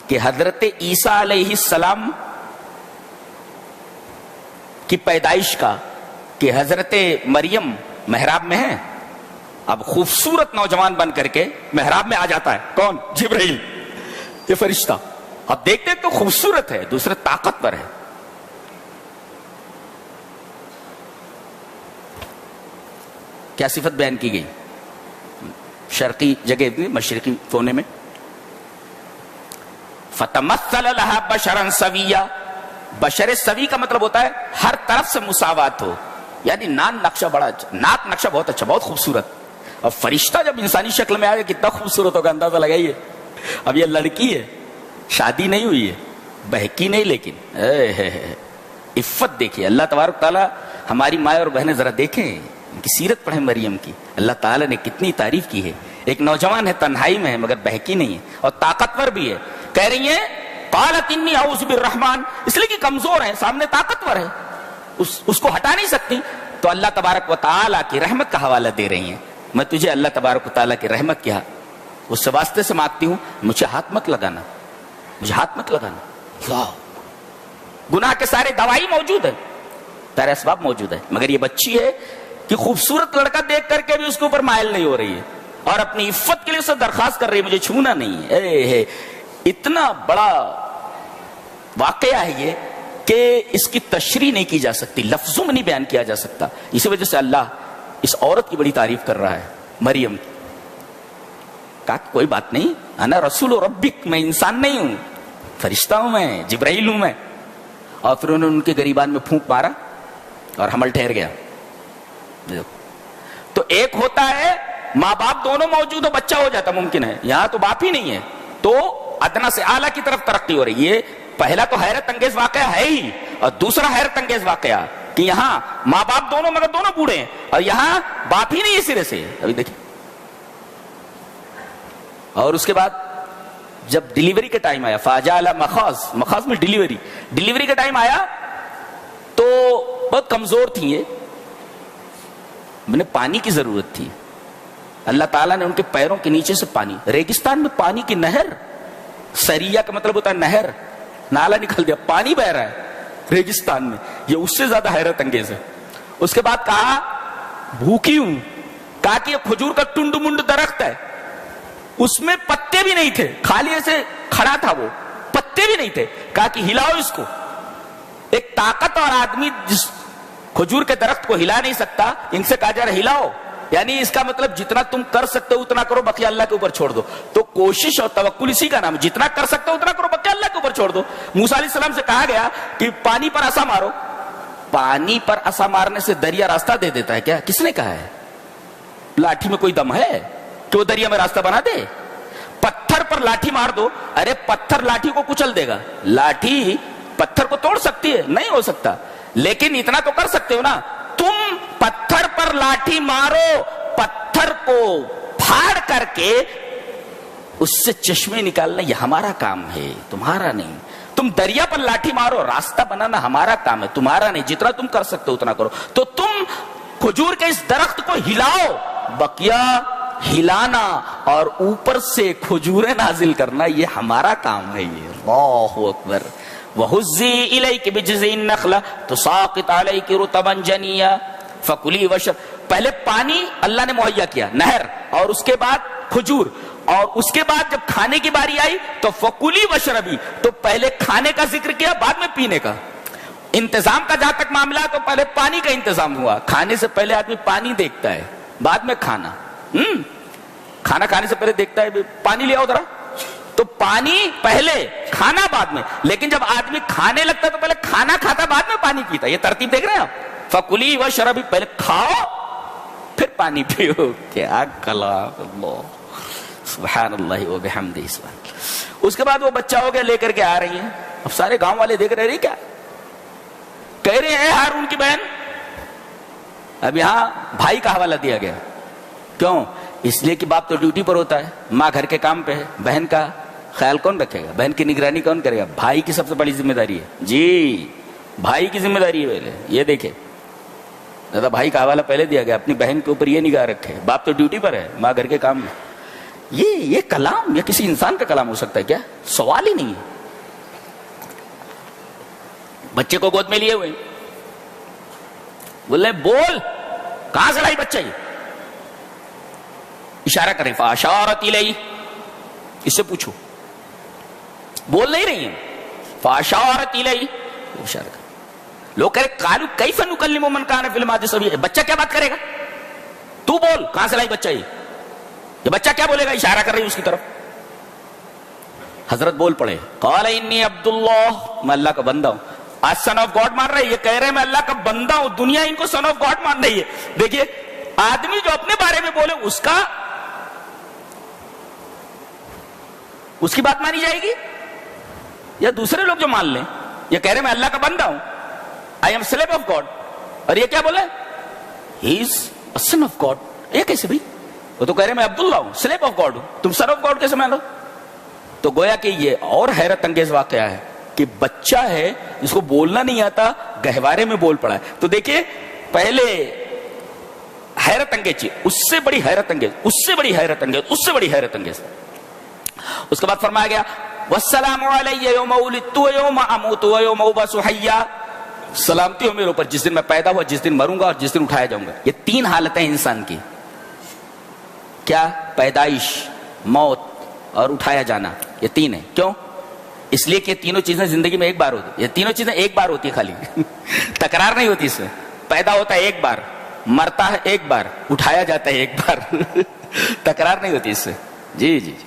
کہ حضرت عیسیٰ علیہ السلام کی پیدائش کا، کہ حضرت مریم محراب میں ہے، اب خوبصورت نوجوان بن کر کے محراب میں آ جاتا ہے، کون؟ جبرائیل، یہ فرشتہ. اب دیکھتے تو خوبصورت ہے، دوسرے طاقتور ہے. کیا صفت بیان کی گئی؟ شرقی جگہ میں، مشرقی کونے میں، فتمثل لها بشرا سویا. بشر سوی کا مطلب ہوتا ہے ہر طرف سے مساوات ہو، یعنی نقشہ بڑا، ناک نقشہ بہت اچھا، بہت خوبصورت. اور فرشتہ جب انسانی شکل میں آئے کتنا خوبصورت ہوگا، اندازہ لگائیے. اب یہ لڑکی ہے، شادی نہیں ہوئی ہے، بہکی نہیں، لیکن عفت دیکھیے. اللہ تبارک تعالیٰ، ہماری مائیں اور بہنیں ذرا دیکھیں، ان کی سیرت پڑھیں مریم کی. اللہ تعالیٰ نے کتنی تعریف کی ہے. ایک نوجوان ہے، تنہائی میں ہے، مگر بہکی نہیں ہے، اور طاقتور بھی ہے. کہہ رہی ہیں قالت انی اعوذ بالرحمن، اس لیے کہ کمزور ہے، سامنے طاقتور ہے، اس کو ہٹا نہیں سکتی. تو اللہ تبارک و تعالیٰ کی رحمت کا حوالہ دے رہی ہیں. میں تجھے اللہ تبارک و تعالیٰ کی رحمت کیا اس سے واسطے سے مانگتی ہوں، مجھے ہاتھ مت لگانا، مجھے ہاتھ مت لگانا. گناہ کے سارے دوائی موجود ہے، سارے اسباب موجود ہے، مگر یہ بچی ہے کہ خوبصورت لڑکا دیکھ کر کے بھی اس کے اوپر مائل نہیں ہو رہی ہے، اور اپنی عفت کے لیے اسے درخواست کر رہی ہے مجھے چھونا نہیں ہے. اتنا بڑا واقعہ ہے یہ کہ اس کی تشریح نہیں کی جا سکتی، لفظوں میں نہیں بیان کیا جا سکتا. اسی وجہ سے اللہ اس عورت کی بڑی تعریف کر رہا ہے، مریم. کہا کوئی بات نہیں، انا رسول ربک، میں انسان نہیں ہوں، فرشتہ ہوں، میں جبرائیل ہوں میں. اور پھر انہوں نے ان کے گریبان میں پھونک مارا اور حمل ٹھہر گیا. تو ایک ہوتا ہے ماں باپ دونوں موجود ہو، بچہ ہو جاتا، ممکن ہے. یہاں تو باپ ہی نہیں ہے، تو ادنا سے اعلیٰ کی طرف ترقی ہو رہی ہے. پہلا تو حیرت انگیز واقعہ ہے ہی، اور دوسرا حیرت انگیز واقعہ کہ یہاں ماں باپ دونوں، مگر دونوں بوڑھے ہیں، اور یہاں باپ ہی نہیں ہے سرے سے. ابھی دیکھیں. اور اس کے بعد جب ڈیلیوری کا ٹائم آیا، فاجعل مخاض میں ڈیلیوری کا ٹائم آیا تو بہت کمزور تھی یہ، میں نے پانی کی ضرورت تھی. اللہ تعالیٰ نے ان کے پیروں کے نیچے سے پانی، ریگستان میں پانی کی نہر، سریہ کا مطلب ہوتا ہے نہر، نالا نکل دیا، پانی بہ رہا ہے ریگستان میں. یہ اس سے زیادہ حیرت انگیز ہے. اس کے بعد کہا بھوکی ہوں. کہا کہ یہ کھجور کا ٹنڈ منڈ درخت ہے، اس میں پتے بھی نہیں تھے، خالی ایسے کھڑا تھا، وہ پتے بھی نہیں تھے. کہا کہ ہلاؤ اس کو. ایک طاقت اور آدمی جس کھجور کے درخت کو ہلا نہیں سکتا، ان سے کہا جا رہا ہلاؤ، یعنی اس کا مطلب جتنا تم کر سکتے ہو اتنا کرو، باقی اللہ کے اوپر چھوڑ دو. تو کوشش اور توکل اسی کا نام ہے، جتنا کر سکتے ہو اتنا کرو، باقی اللہ کے اوپر چھوڑ دو. موسیٰ علیہ السلام سے کہا گیا کہ پانی پر عصا مارو. پانی پر عصا مارنے سے دریا راستہ دے دیتا ہے کیا؟ کس نے کہا ہے؟ لاٹھی میں کوئی دم ہے کہ وہ دریا میں راستہ بنا دے؟ پتھر پر لاٹھی مار دو، ارے پتھر لاٹھی کو کچل دے گا، لاٹھی پتھر کو توڑ سکتی ہے؟ نہیں ہو سکتا. لیکن اتنا تو کر سکتے ہو نا، تم پتھر پر لاٹھی مارو، پتھر کو پھاڑ کر کے اس سے چشمے نکالنا یہ ہمارا کام ہے، تمہارا نہیں. تم دریا پر لاٹھی مارو، راستہ بنانا ہمارا کام ہے، تمہارا نہیں. جتنا تم کر سکتے ہو اتنا کرو. تو تم کھجور کے اس درخت کو ہلاؤ، بقیہ ہلانا اور اوپر سے کھجوریں نازل کرنا یہ ہمارا کام ہے. یہ اللہ اکبر. وَهُزِّي إِلَيْكِ بِجِذْعِ النَّخْلَةِ تُسَاقِطْ عَلَيْكِ رُطَبًا جَنِيًّا فَكُلِي وَاشْرَبِي. پہلے پانی اللہ نے مہیا کیا، نہر، اور اس کے بعد کھجور، اور اس کے بعد جب کھانے کی باری آئی تو فَكُلِي وَاشْرَبِي. تو پہلے کھانے کا ذکر کیا، بعد میں پینے کا. انتظام کا جہاں تک معاملہ تو پہلے پانی کا انتظام ہوا. کھانے سے پہلے آدمی پانی دیکھتا ہے، بعد میں کھانا. کھانا کھانے سے پہلے دیکھتا ہے پانی لے آؤ ذرا، تو پانی پہلے، کھانا بعد میں. لیکن جب آدمی کھانے لگتا تو پہلے کھانا کھاتا، بعد میں پانی پیتا. یہ ترتیب دیکھ رہے ہیں آپ؟ فَكُلِي وَاشْرَبِي، پہلے کھاؤ پھر پانی پیو. کیا کلام اللہ، سبحان اللہ و بحمدہ. اس کے بعد وہ بچہ ہو گیا، لے کر کے آ رہی ہیں. اب سارے گاؤں والے دیکھ رہے کیا کہہ رہے ہیں، ہارون کی بہن. اب یہاں بھائی کا حوالہ دیا گیا. کیوں؟ اس لیے کہ باپ تو ڈیوٹی پر ہوتا ہے، ماں گھر کے کام پہ ہے. بہن کا خیال کون رکھے گا؟ بہن کی نگرانی کون کرے گا؟ بھائی کی سب سے بڑی ذمہ داری ہے. جی بھائی کی ذمہ داری ہے پہلے. یہ دیکھیں دادا، بھائی کا حوالہ پہلے دیا گیا، اپنی بہن کے اوپر یہ نگاہ رکھے. باپ تو ڈیوٹی پر ہے، ماں گھر کے کام میں. یہ کلام یہ کسی انسان کا کلام ہو سکتا ہے کیا؟ سوال ہی نہیں ہے. بچے کو گود میں لیے ہوئے بولے بول کہاں سے لائی بچہ؟ یہ اشارہ کریں فاشارت الیہ، اس سے پوچھو، بول نہیں رہی ہیں. فاشارت الیہ اشارہ کریں. لوگ کہہ رہے قالوا کیف نکلم من کان فی المہد صبیا، بچہ کیا بات کرے گا؟ تو بول کہاں سے لائی بچہ؟ یہ بچہ کیا بولے گا؟ اشارہ کر رہی اس کی طرف. حضرت بول پڑے قال انی عبد اللہ، میں اللہ کا بندہ ہوں. آج سن آف گاڈ مان رہے، یہ کہہ رہے میں اللہ کا بندہ ہوں. دنیا ان کو سن آف گاڈ مان رہی ہے. دیکھیے آدمی جو اپنے بارے میں بولے اس کی بات مانی جائے گی، یا دوسرے لوگ جو مان لیں؟ یہ کہہ رہے میں اللہ کا بندہ ہوں، I am slave of God, اور یہ کیا بولے ہی از اے سن آف گاڈ. یہ کیسے بھائی؟ وہ تو کہہ رہے میں عبداللہ ہوں، سلیو آف گاڈ ہوں، تم سن آف گاڈ کیسے مان لو؟ تو گویا کہ یہ اور حیرت انگیز واقعہ ہے کہ بچہ ہے جس کو بولنا نہیں آتا، گہوارے میں بول پڑا ہے. تو دیکھیے پہلے حیرت انگیز چیز، اس سے بڑی حیرت انگیز، اس سے بڑی حیرت انگیز، اس سے بڑی حیرت انگیز. اس کے بعد فرمایا گیا والسلام علی یوم ولدت ویوم اموت ویوم ابعث حیا، سلامتی ہو میرے اوپر جس دن میں پیدا ہوا، جس دن مروں گا اور جس دن اٹھایا جاؤں گا. یہ تین حالتیں انسان کی، کیا؟ پیدائش، موت اور اٹھایا جانا. یہ تین ہے. کیوں؟ اس لیے کہ تینوں چیزیں زندگی میں ایک بار ہوتی. یہ تینوں چیزیں ایک بار ہوتی ہے، خالی تکرار نہیں ہوتی. اس میں پیدا ہوتا ہے ایک بار، مرتا ہے ایک بار، اٹھایا جاتا ہے ایک بار تکرار نہیں ہوتی اس سے. جی جی جی.